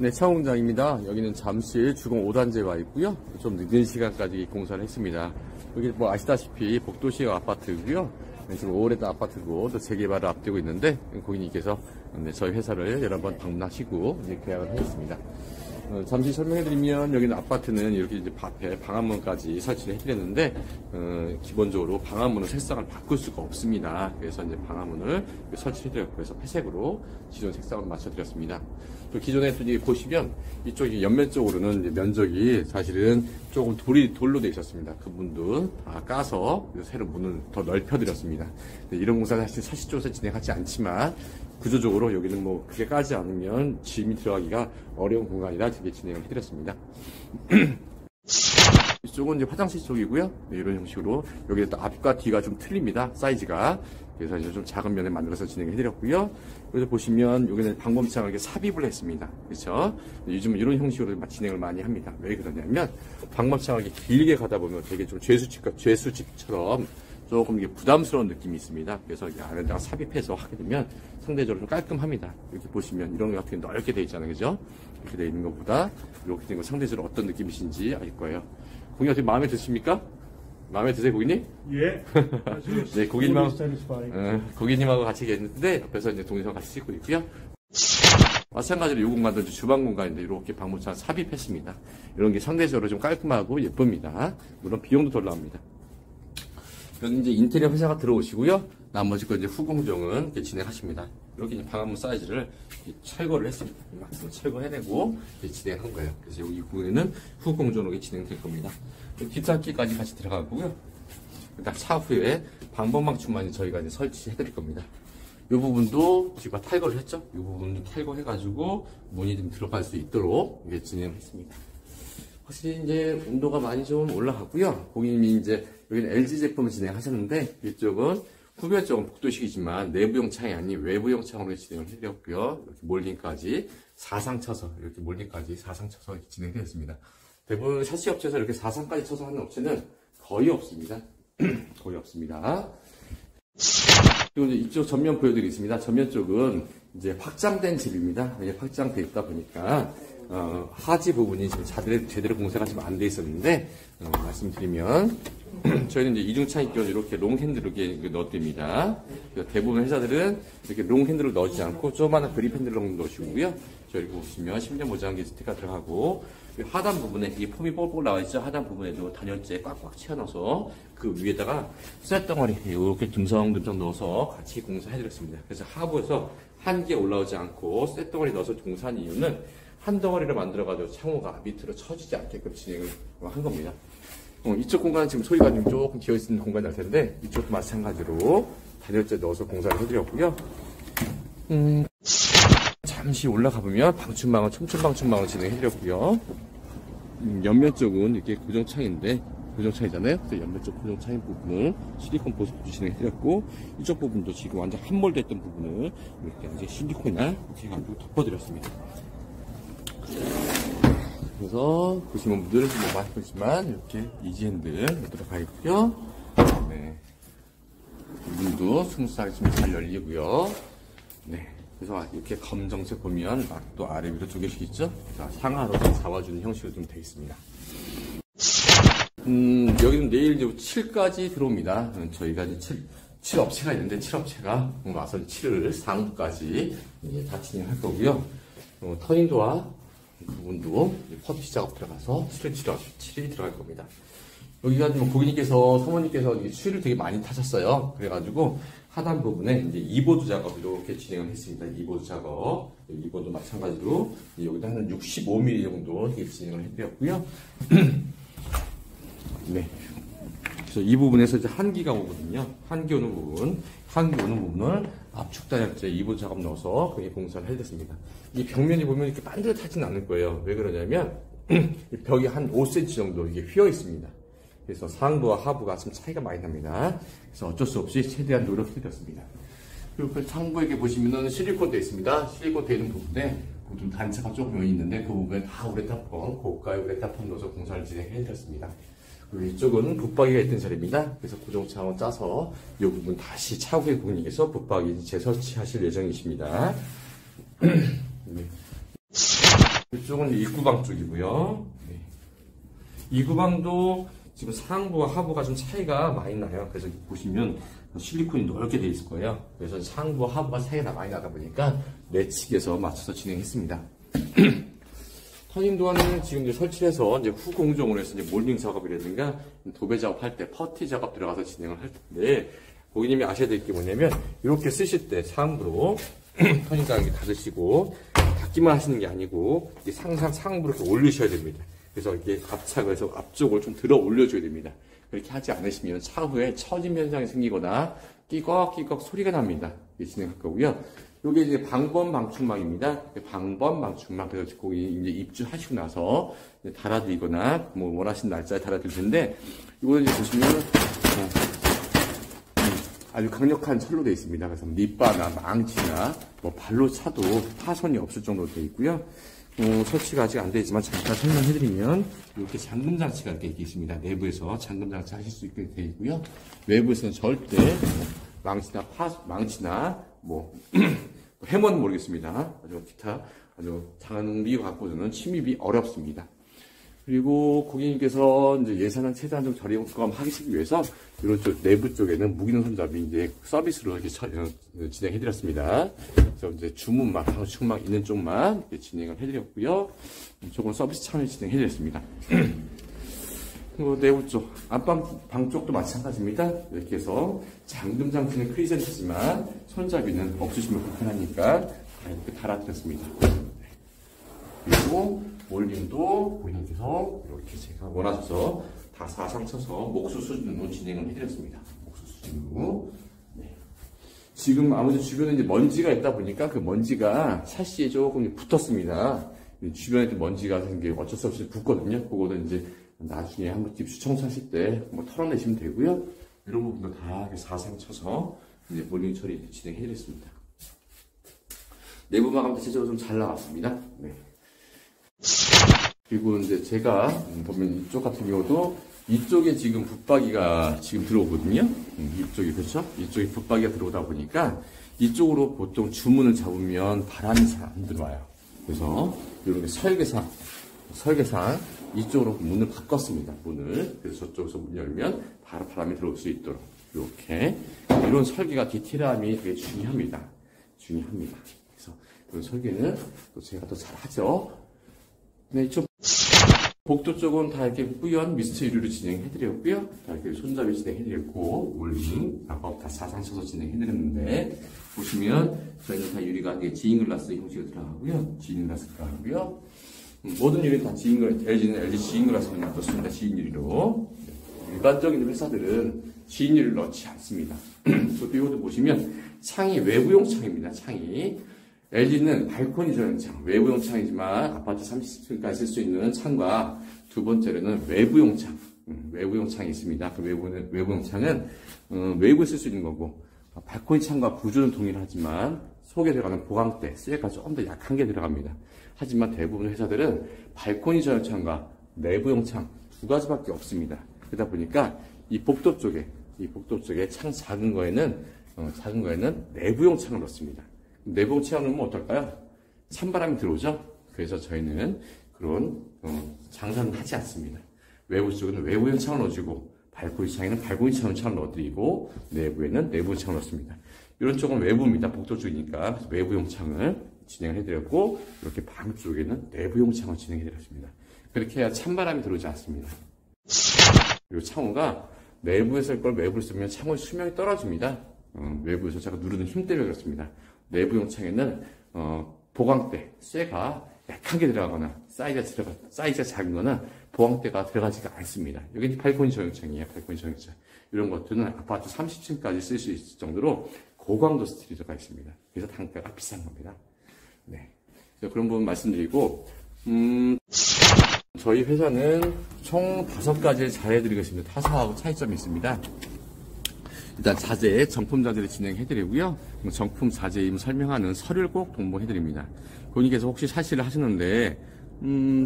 네, 차 공장입니다. 여기는 잠실 주공 5단지에 와 있고요. 좀 늦은 시간까지 공사를 했습니다. 여기 뭐 아시다시피 복도시의 아파트고요. 지금 오래된 아파트고 또 재개발을 앞두고 있는데 고객님께서 저희 회사를 여러 번 방문하시고 이제 계약을 하셨습니다. 잠시 설명해드리면 여기는 아파트는 이렇게 이제 앞에 방화문까지 설치를 해드렸는데 기본적으로 방화문은 색상을 바꿀 수가 없습니다. 그래서 이제 방화문을 설치해드렸고 그래서 회색으로 기존 색상을 맞춰드렸습니다. 또 기존에 또 보시면 이쪽 옆면 쪽으로는 이제 면적이 사실은 조금 돌로 되어 있었습니다. 그 부분도 다 까서 새로 문을 더 넓혀드렸습니다. 이런 공사는 사실 사실적으로 진행하지 않지만 구조적으로 여기는 뭐 그게 까지 않으면 짐이 들어가기가 어려운 공간이라 되게 진행을 해드렸습니다. 이쪽은 이제 화장실 쪽이고요. 네, 이런 형식으로 여기 또 앞과 뒤가 좀 틀립니다. 사이즈가. 그래서 이제 좀 작은 면에 만들어서 진행을 해드렸고요. 여기서 보시면 여기는 방범창을 이렇게 삽입을 했습니다. 그렇죠? 요즘은 이런 형식으로 진행을 많이 합니다. 왜 그러냐면 방범창을 이렇게 길게 가다 보면 되게 좀 죄수집처럼 조금 이게 부담스러운 느낌이 있습니다. 그래서 이게 안에다가 삽입해서 하게 되면 상대적으로 좀 깔끔합니다. 이렇게 보시면 이런 거 같은 게 넓게 되어 있잖아요. 그죠? 이렇게 되어 있는 것보다 이렇게 된 거 상대적으로 어떤 느낌이신지 알 거예요. 고객님 어떻게 마음에 드십니까? 마음에 드세요, 고객님? 예. 네, 고객님하고 같이 계시는데 옆에서 이제 동영상 같이 찍고 있고요. 마찬가지로 이 공간도 주방 공간인데 이렇게 방문창 삽입했습니다. 이런 게 상대적으로 좀 깔끔하고 예쁩니다. 물론 비용도 덜 나옵니다. 여기 이제 인테리어 회사가 들어오시고요. 나머지 거 이제 후공정은 이렇게 진행하십니다. 이렇게 이제 방화문 사이즈를 철거를 했습니다. 철거해내고 진행한 거예요. 그래서 여기 부분에는 후공정으로 진행될 겁니다. 뒷닫기까지 같이 들어가고요. 딱 차후에 방범망충만 저희가 이제 설치해드릴 겁니다. 이 부분도 지금 탈거를 했죠. 이 부분도 탈거해가지고 문이 좀 들어갈 수 있도록 이게 진행했습니다. 확실히 이제 온도가 많이 좀 올라갔고요. 고객님이 이제 여기는 LG 제품을 진행하셨는데 이쪽은 후면 쪽은 복도식이지만 내부용 창이 아닌 외부용 창으로 진행을 해드렸고요. 이렇게 몰딩까지 사상 쳐서 이렇게 몰딩까지 사상 쳐서 이렇게 진행되었습니다. 대부분 샤시 업체에서 이렇게 사상까지 쳐서 하는 업체는 거의 없습니다. 거의 없습니다. 그리고 이제 이쪽 전면 보여드리겠습니다. 전면 쪽은 이제 확장된 집입니다. 이게 확장돼 있다 보니까 하지 부분이 지금 제대로 공사가 지금 안 돼 있었는데 말씀드리면 저희는 이제 이중창입견 이렇게 롱 핸들을 이렇게 넣어드립니다. 대부분 회사들은 이렇게 롱 핸들을 넣지 않고 조그마한 그립 핸들을 넣으시고요. 저희 보시면 10년 보장기 스티커가 들어가고 하단 부분에 이 폼이 뽀뽀 나와 있죠. 하단 부분에도 단열재 꽉꽉 채워넣어서 그 위에다가 쇳덩어리 이렇게 듬성듬성 넣어서 같이 공사해드렸습니다. 그래서 하부에서 한 개 올라오지 않고 쇳덩어리 넣어서 공사한 이유는 한 덩어리를 만들어가지고 창호가 밑으로 처지지 않게끔 진행을 한 겁니다. 이쪽 공간은 지금 소리가 좀 조금 비어있는 공간이 날 텐데 이쪽도 마찬가지로 단열재 넣어서 공사를 해드렸고요. 잠시 올라가 보면 방충망은 촘촘방충망을 진행해드렸고요. 옆면 쪽은 이렇게 고정창인데 고정창이잖아요. 그래서 옆면 쪽 고정창인 부분을 실리콘 보습도 진행해드렸고 이쪽 부분도 지금 완전 함몰됐던 부분을 이렇게 이제 실리콘이나 이렇게 해가지고 덮어드렸습니다. 그래서 보시는 분들 뭐 말씀드리지만 이렇게 이지핸들 들어가 있고요. 네, 문도 스무스하게 좀 잘 열리고요. 네, 그래서 이렇게 검정색 보면 또 아래 위로 쪼개식 있죠? 상하로 잡아주는 형식으로 좀 되어 있습니다. 여기는 내일 이제 7까지 들어옵니다. 저희가 이제 7 업체가 있는데 7 업체가 와서 7을 상부까지 다 진행할 거고요. 터닝도와 부분도 퍼피 작업 들어가서 7이 들어갈 겁니다. 여기가 뭐 고객님께서, 사모님께서 추위를 되게 많이 타셨어요. 그래가지고 하단 부분에 이제 이보드 작업 이렇게 진행을 했습니다. 이보드 작업. 이보드 마찬가지로 여기다 한 65mm 정도 이렇게 진행을 해드렸고요. 네. 그래서 이 부분에서 이제 한기가 오거든요. 한기 오는 부분을 압축 단열재 이보드 작업 넣어서 그게 공사를 해드렸습니다. 이 벽면이 보면 이렇게 반듯하지는 않을 거예요. 왜 그러냐면 이 벽이 한 5cm 정도 이게 휘어 있습니다. 그래서 상부와 하부가 좀 차이가 많이 납니다. 그래서 어쩔 수 없이 최대한 노력해드렸습니다. 그리고 그 상부에 보시면은 실리콘 되어 있습니다. 실리콘 되어 있는 부분에 좀 단차가 조금 있는데 그 부분에 다 우레타폰, 고가의 우레타폰 넣어서 공사를 진행해드렸습니다. 그리고 이쪽은 붙박이가 있던 자리입니다. 그래서 고정창을 짜서 이 부분 다시 차후에 고객님께서 붙박이 재설치하실 예정이십니다. 네. 이쪽은 입구방 쪽이고요. 네. 입구방도 지금 상부와 하부가 좀 차이가 많이 나요. 그래서 보시면 실리콘이 넓게 돼 있을 거예요. 그래서 상부와 하부가 차이가 많이 나다 보니까 내측에서 맞춰서 진행했습니다. 터닝 도어는 지금 이제 설치해서 이제 후공정으로 해서 이제 몰딩 작업이라든가 도배 작업할 때 퍼티 작업 들어가서 진행을 할 텐데, 고객님이 아셔야 될 게 뭐냐면, 이렇게 쓰실 때 상부로 터닝 장기 닫으시고 닫기만 하시는 게 아니고 상부로 이렇게 올리셔야 됩니다. 그래서 이렇게 압착을 해서 앞쪽을 좀 들어 올려줘야 됩니다. 그렇게 하지 않으시면 차후에 처짐 현상이 생기거나 끼걱끼걱 소리가 납니다. 진행할 거고요. 요게 이제 방범 방충망입니다. 방범 방충망. 그래서 거기 이제 입주하시고 나서 이제 달아드리거나 뭐 원하시는 날짜에 달아드릴 텐데, 이거는 이제 보시면 아주 강력한 철로 되어 있습니다. 그래서 밑바나 망치나 뭐 발로 차도 파손이 없을 정도로 되어 있고요. 설치가 아직 안 되어 있지만 잠깐 설명해드리면, 이렇게 잠금 장치가 이렇게 있습니다. 내부에서 잠금 장치 하실 수 있게 되어 있고요. 외부에서는 절대 망치나 뭐 해머는 모르겠습니다. 아주 기타 아주 장비 갖고는 침입이 어렵습니다. 그리고 고객님께서 이제 예산을 최대한 좀 저렴하기 위해서 이런 쪽 내부 쪽에는 무기능 손잡이 이제 서비스로 이렇게 진행해드렸습니다. 그래서 이제 주문막, 방충막 있는 쪽만 진행을 해드렸고요. 이쪽은 서비스 차원에서 진행해드렸습니다. 그리고 내부 쪽, 안방 쪽도 마찬가지입니다. 이렇게 해서 잠금 장치는 크리센트지만 손잡이는 없으시면 불편하니까 이렇게 달아드렸습니다. 그리고 몰딩도 고객님께서 이렇게 제가 원하셔서 다 사상 쳐서 목수 수준으로 진행을 해드렸습니다. 목수 수준으로. 네. 지금 아무래도 주변에 이제 먼지가 있다 보니까 그 먼지가 샤시에 조금 붙었습니다. 주변에 먼지가 생기게 어쩔 수 없이 붙거든요. 그거는 이제 나중에 한번 집 수청소하실 때 뭐 털어내시면 되고요. 이런 부분도 다 사상 쳐서 이제 몰딩 처리 진행해드렸습니다. 내부 마감 대체적으로 좀 잘 나왔습니다. 네. 그리고 이제 제가 보면 이쪽 같은 경우도 이쪽에 지금 붙박이가 지금 들어오거든요. 이쪽이 그렇죠? 이쪽에 붙박이가 들어오다 보니까 이쪽으로 보통 주문을 잡으면 바람이 잘 안 들어와요. 그래서 이렇게 설계상 이쪽으로 문을 바꿨습니다. 문을. 그래서 저쪽에서 문 열면 바로 바람이 들어올 수 있도록 이렇게 이런 설계가 디테일함이 되게 중요합니다. 그래서 이런 설계는 또 제가 더 잘하죠. 네, 이쪽 복도 쪽은 다 이렇게 뿌연 미스트 유리로 진행해드렸고요. 다 이렇게 손잡이 진행해드렸고, 올링, 아까 다 사상 쳐서 진행해드렸는데, 보시면 저희는 다 유리가 지인글라스 형식으로 들어가고요. 지인글라스 들어가고요. 모든 유리는 다 LG는 LG 지인글라스를 놔뒀습니다. 지인유리로. 일반적인 회사들은 지인유리를 넣지 않습니다. 이것도 보시면 창이 외부용 창입니다. 창이. LG는 발코니 전용 창, 외부용 창이지만 아파트 30층까지 쓸 수 있는 창과 두 번째로는 외부용 창, 외부용 창이 있습니다. 그 외부용 창은 외부에 쓸 수 있는 거고, 발코니 창과 구조는 동일하지만 속에 들어가는 보강대, 쇠가 조금 더 약한 게 들어갑니다. 하지만 대부분 회사들은 발코니 전용 창과 내부용 창 두 가지밖에 없습니다. 그러다 보니까 이 복도 쪽에 창 작은 거에는 내부용 창을 넣습니다. 내부용 창을 넣으면 어떨까요? 찬바람이 들어오죠? 그래서 저희는 그런 장사는 하지 않습니다. 외부 쪽에는 외부용 창을 넣어주고, 발코니 창에는 발코니 창을 넣어드리고, 내부에는 내부용 창을 넣습니다. 이런 쪽은 외부입니다. 복도 쪽이니까. 그래서 외부용 창을 진행해드렸고, 이렇게 방 쪽에는 내부용 창을 진행해드렸습니다. 그렇게 해야 찬바람이 들어오지 않습니다. 그리고 창호가 내부에 쓸 걸 외부로 쓰면 창호의 수명이 떨어집니다. 외부에서 제가 누르는 힘 때문에 그렇습니다. 내부용 창에는 보강대, 쇠가 약하게 들어가거나 사이즈가 작은 거나 보강대가 들어가지가 않습니다. 여기 발코니 전용창이에요. 발코니 전용창. 이런 것들은 아파트 30층까지 쓸 수 있을 정도로 고강도 스틸이 들어가 있습니다. 그래서 단가가 비싼 겁니다. 네. 그런 부분 말씀드리고, 저희 회사는 총 5가지를 잘해드리겠습니다. 타사하고 차이점이 있습니다. 일단 자재, 정품 자재를 진행해드리고요. 정품 자재임 설명하는 서류를 꼭 동봉해드립니다. 고객님께서 혹시 사실을 하시는데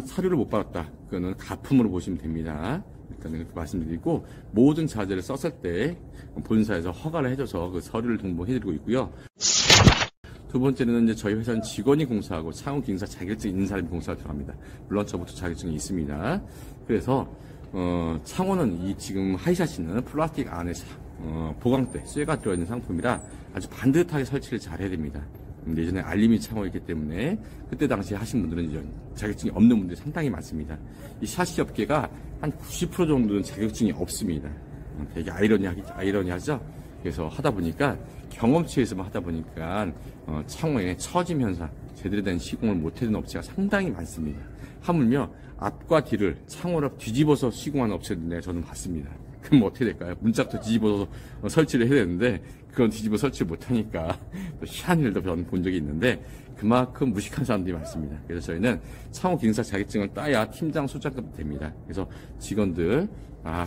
서류를 못 받았다. 그거는 가품으로 보시면 됩니다. 일단 이렇게 말씀드리고, 모든 자재를 썼을 때 본사에서 허가를 해줘서 그 서류를 동봉해드리고 있고요. 두 두 번째는 이제 저희 회사는 직원이 공사하고 창원 기능사 자격증 있는 사람이 공사가 들어갑니다. 물론 저부터 자격증이 있습니다. 그래서 창원은 이 지금 하이샷시는 플라스틱 안에 보강대, 쇠가 들어있는 상품이라 아주 반듯하게 설치를 잘 해야 됩니다. 예전에 알림이 창원이기 때문에 그때 당시에 하신 분들은 이제 자격증이 없는 분들이 상당히 많습니다. 이 샤시 업계가 한 90% 정도는 자격증이 없습니다. 되게 아이러니하죠? 그래서 하다 보니까 경험치에서만 하다 보니까 창원에 처짐 현상, 제대로 된 시공을 못해준 업체가 상당히 많습니다. 하물며 앞과 뒤를 창호로 뒤집어서 시공하는 업체들 내가 저는 봤습니다. 그럼 어떻게 될까요? 문짝도 뒤집어서 설치를 해야 되는데 그건 뒤집어 설치를 못하니까 또 희한한 일도 저는 본 적이 있는데 그만큼 무식한 사람들이 많습니다. 그래서 저희는 창호 기능사 자격증을 따야 팀장 소장급이 됩니다. 그래서 직원들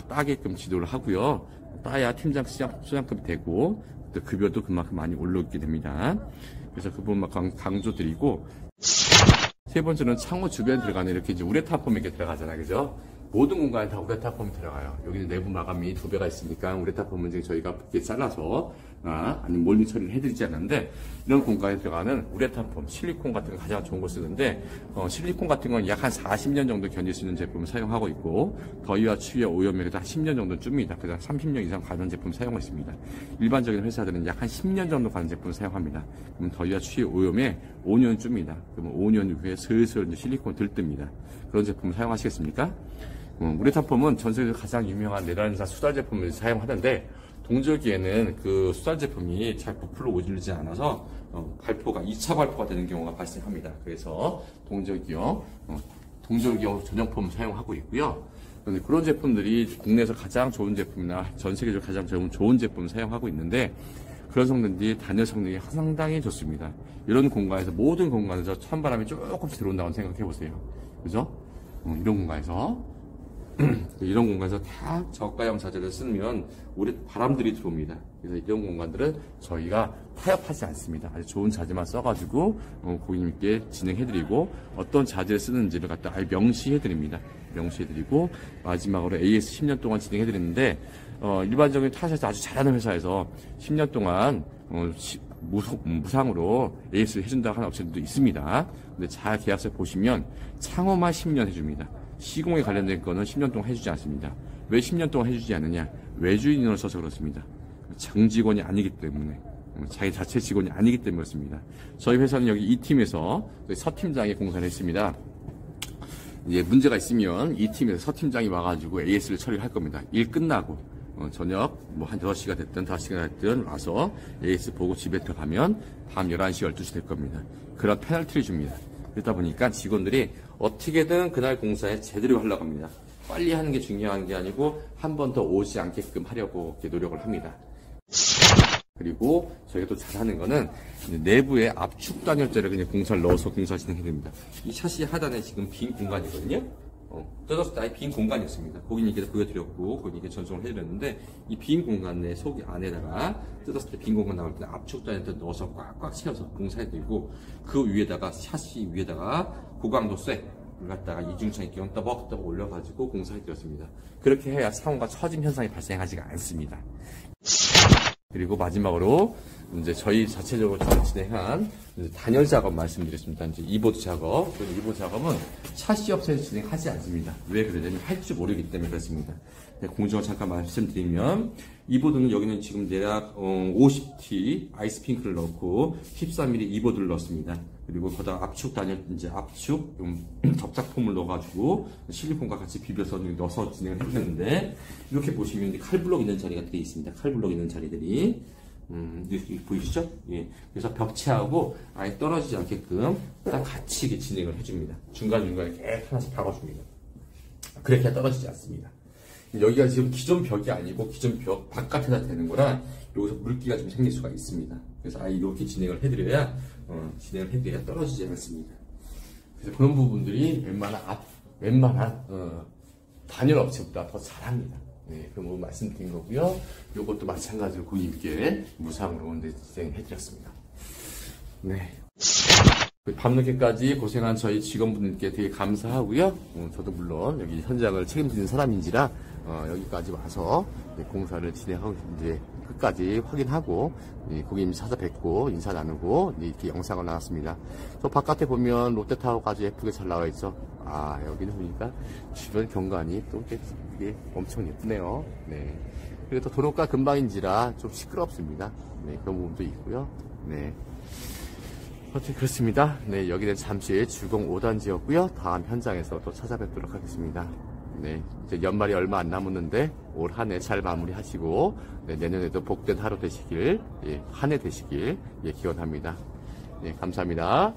따게끔 지도를 하고요. 따야 팀장 소장급이 되고 또 급여도 그만큼 많이 올라오게 됩니다. 그래서 그 부분만 강조드리고 세 번째는 창호 주변에 들어가는 이렇게 이제 우레탄 폼 이렇게 들어가잖아요. 그죠? 모든 공간에 다 우레탄 폼이 들어가요. 여기는 내부 마감이 2배가 있으니까 우레탄 폼은 이제 저희가 이렇게 잘라서 아니면 몰딩 처리를 해드리지 않는데 이런 공간에 들어가는 우레탄 폼, 실리콘 같은 거 가장 좋은 걸 쓰는데 실리콘 같은 건 약 한 40년 정도 견딜 수 있는 제품을 사용하고 있고 더위와 추위와 오염에 한 10년 정도 줍니다. 그다음 30년 이상 가는 제품 사용하고 있습니다. 일반적인 회사들은 약 한 10년 정도 가는 제품을 사용합니다. 그럼 더위와 추위, 오염에 5년 줍니다. 그러면 5년 후에 슬슬 이제 실리콘 들뜹니다. 그런 제품을 사용하시겠습니까? 우레탄 폼은 전 세계에서 가장 유명한 네덜란드산 수달 제품을 사용하는데 동절기에는 그 수달 제품이 잘 부풀어 오지르지 않아서 발포가 2차 발포가 되는 경우가 발생합니다. 그래서 동절기용 전용폼 사용하고 있고요. 그런데 그런 제품들이 국내에서 가장 좋은 제품이나 전 세계적으로 가장 좋은 제품을 사용하고 있는데 그런 성능들이 단열 성능이 상당히 좋습니다. 이런 공간에서 모든 공간에서 찬바람이 조금씩 들어온다고 생각해 보세요. 그죠? 이런 공간에서 이런 공간에서 다 저가형 자재를 쓰면 우리 바람들이 들어옵니다. 그래서 이런 공간들은 저희가 타협하지 않습니다. 아주 좋은 자재만 써가지고 고객님께 진행해드리고 어떤 자재를 쓰는지를 갖다 아예 명시해드립니다. 명시해드리고 마지막으로 AS 10년 동안 진행해드리는데 일반적인 타사에서 아주 잘하는 회사에서 10년 동안 무상으로 AS를 해준다고 하는 업체들도 있습니다. 근데 잘 계약서 보시면 창호만 10년 해줍니다. 시공에 관련된 거는 10년 동안 해주지 않습니다. 왜 10년 동안 해주지 않느냐? 외주 인원을 써서 그렇습니다. 정직원이 아니기 때문에, 자기 자체 직원이 아니기 때문에 그렇습니다. 저희 회사는 여기 이 팀에서 서 팀장이 공사를 했습니다. 이제 문제가 있으면 이 팀에서 서 팀장이 와가지고 AS를 처리를 할 겁니다. 일 끝나고 저녁 한 6시가 됐든 5시가 됐든 와서 AS 보고 집에 들어가면 밤 11시, 12시 될 겁니다. 그런 페널티를 줍니다. 그러다 보니까 직원들이 어떻게든 그날 공사에 제대로 하려고 합니다. 빨리 하는 게 중요한 게 아니고 한 번 더 오지 않게끔 하려고 이렇게 노력을 합니다. 그리고 저희가 또 잘하는 거는 내부에 압축 단열재를 그냥 공사를 넣어서 공사 진행해 드립니다. 이 샤시 하단에 지금 빈 공간이거든요. 뜯었을 때 아예 빈 공간이었습니다. 고객님께서 보여드렸고 고객님께 전송을 해드렸는데 이 빈 공간 내 속이 안에다가 뜯었을 때 빈 공간 나올 때 압축 단열재 넣어서 꽉꽉 채워서 공사해드리고 그 위에다가 샤시 위에다가 고강도 쇠를 갖다가 이중창 있게 떠벅떠벅 올려가지고 공사해드렸습니다. 그렇게 해야 창호가 처짐 현상이 발생하지가 않습니다. 그리고 마지막으로 이제 저희 자체적으로 진행한 단열 작업 말씀드렸습니다. 이제 이보드 작업. 그 이보드 작업은 샤시 업체에서 진행하지 않습니다. 왜 그러냐면 할 줄 모르기 때문에 그렇습니다. 공정을 잠깐 말씀드리면 이보드는 여기는 지금 대략 50T 아이스핑크를 넣고 13mm 이보드를 넣었습니다. 그리고 거기다 압축 단열 이제 압축 접착폼을 넣어가지고 실리콘과 같이 비벼서 넣어서 진행을 했는데 이렇게 보시면 칼블럭 있는 자리가 되어 있습니다. 칼블럭 있는 자리들이 이렇게 보이시죠? 예. 그래서 벽체하고 아예 떨어지지 않게끔 딱 같이 이렇게 진행을 해줍니다. 중간중간에 계속 하나씩 박아줍니다. 그렇게 떨어지지 않습니다. 여기가 지금 기존 벽이 아니고 기존 벽 바깥에다 대는 거라 여기서 물기가 좀 생길 수가 있습니다. 그래서 아예 이렇게 진행을 해드려야 떨어지지 않습니다. 그래서 그런 부분들이 웬만한 단열 업체보다 더 잘합니다. 네, 그런 부분 말씀드린 거고요. 이것도 마찬가지로 고객님께 무상으로 진행해드렸습니다. 네. 밤늦게까지 고생한 저희 직원분들께 되게 감사하고요. 저도 물론 여기 현장을 책임지는 사람인지라 여기까지 와서 공사를 진행하고 이제 끝까지 확인하고 고객님 찾아뵙고 인사 나누고 이렇게 영상을 나왔습니다. 저 바깥에 보면 롯데타워가 아주 예쁘게 잘 나와 있죠. 아, 여기는 보니까 주변 경관이 또 이게 엄청 예쁘네요. 네. 그리고 또 도로가 근방인지라 좀 시끄럽습니다. 네, 그런 부분도 있고요. 네. 어쨌든 그렇습니다. 네, 여기는 잠실 주공 5단지였고요. 다음 현장에서 또 찾아뵙도록 하겠습니다. 네, 이제 연말이 얼마 안 남았는데 올 한 해 잘 마무리하시고 네, 내년에도 복된 하루 되시길, 한 해 되시길 기원합니다. 네, 감사합니다.